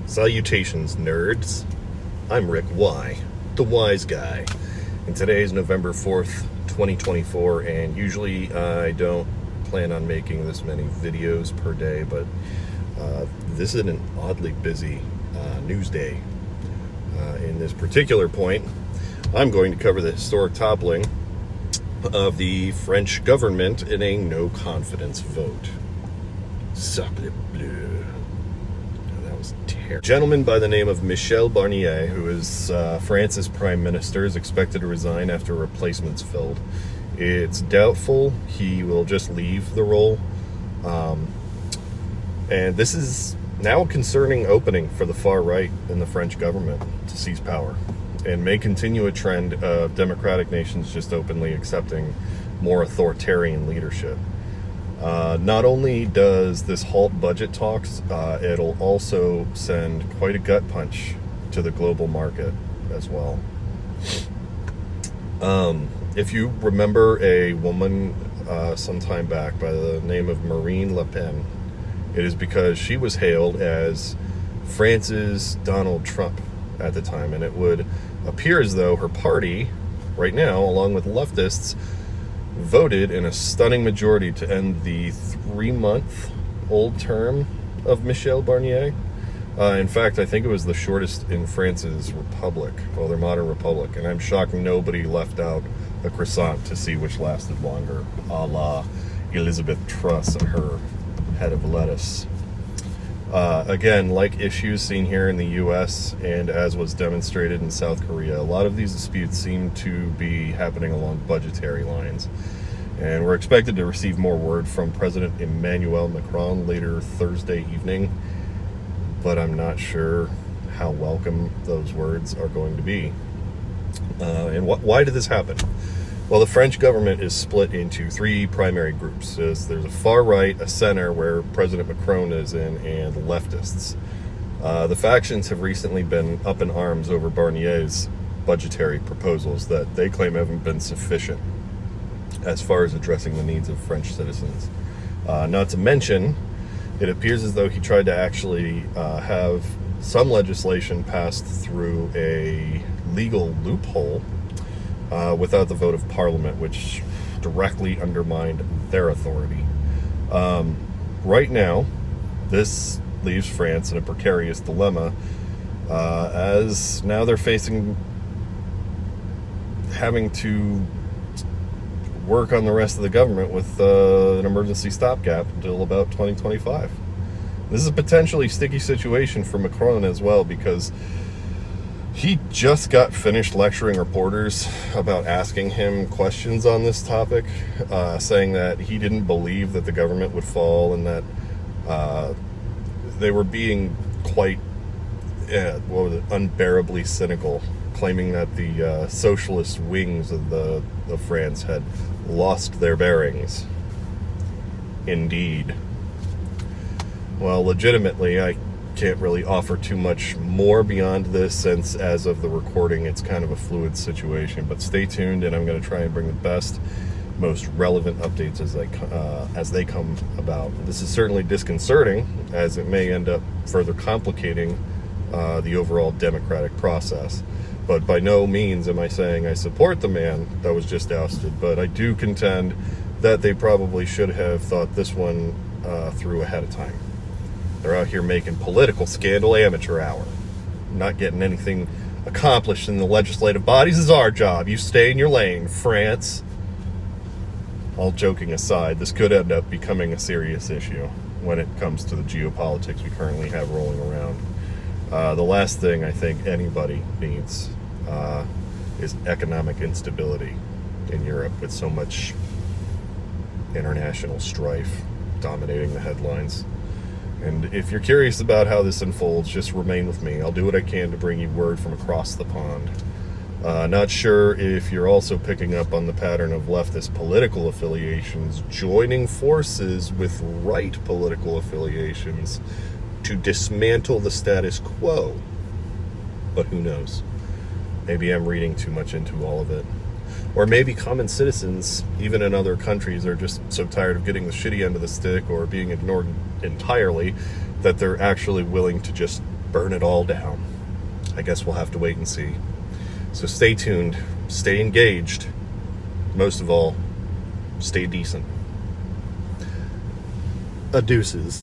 Salutations, nerds. I'm Rick Y, the wise guy. And today is November 4th, 2024, and usually I don't plan on making this many videos per day, but this is an oddly busy news day. In this particular point, I'm going to cover the historic toppling of the French government in a no-confidence vote. Sacre bleu. That was terrible. A gentleman by the name of Michel Barnier, who is France's prime minister, is expected to resign after replacements filled. It's doubtful he will just leave the role. And this is now a concerning opening for the far right in the French government to seize power, and may continue a trend of democratic nations just openly accepting more authoritarian leadership. Not only does this halt budget talks, it'll also send quite a gut punch to the global market as well. If you remember a woman some time back by the name of Marine Le Pen, it is because she was hailed as France's Donald Trump at the time, and it would appear as though her party, right now, along with leftists, voted in a stunning majority to end the 3-month-old term of Michel Barnier. In fact, I think it was the shortest in France's republic, well, their modern republic, and I'm shocked nobody left out a croissant to see which lasted longer, a la Elizabeth Truss and her head of lettuce. Again, like issues seen here in the U.S. and as was demonstrated in South Korea, a lot of these disputes seem to be happening along budgetary lines. And we're expected to receive more word from President Emmanuel Macron later Thursday evening, but I'm not sure how welcome those words are going to be. And why did this happen? Well, the French government is split into 3 primary groups. There's a far right, a center where President Macron is in, and leftists. The factions have recently been up in arms over Barnier's budgetary proposals that they claim haven't been sufficient as far as addressing the needs of French citizens. Not to mention, it appears as though he tried to actually have some legislation passed through a legal loophole without the vote of Parliament, which directly undermined their authority. Right now, this leaves France in a precarious dilemma, as now they're having to work on the rest of the government with an emergency stopgap until about 2025. This is a potentially sticky situation for Macron as well, because he just got finished lecturing reporters about asking him questions on this topic, saying that he didn't believe that the government would fall, and that they were being quite unbearably cynical, claiming that the socialist wings of France had lost their bearings. Indeed. Well, legitimately, I can't really offer too much more beyond this, since as of the recording it's kind of a fluid situation, but stay tuned, and I'm going to try and bring the best, most relevant updates as they come about. This is certainly disconcerting, as it may end up further complicating the overall democratic process, but by no means am I saying I support the man that was just ousted, but I do contend that they probably should have thought this one through ahead of time. They're out here making political scandal amateur hour. Not getting anything accomplished in the legislative bodies is our job. You stay in your lane, France. All joking aside, this could end up becoming a serious issue when it comes to the geopolitics we currently have rolling around. The last thing I think anybody needs is economic instability in Europe, with so much international strife dominating the headlines. And if you're curious about how this unfolds, just remain with me. I'll do what I can to bring you word from across the pond. Not sure if you're also picking up on the pattern of leftist political affiliations joining forces with right political affiliations to dismantle the status quo. But who knows? Maybe I'm reading too much into all of it. Or maybe common citizens, even in other countries, are just so tired of getting the shitty end of the stick or being ignored entirely that they're actually willing to just burn it all down. I guess we'll have to wait and see. So stay tuned, stay engaged. Most of all, stay decent. Deuces.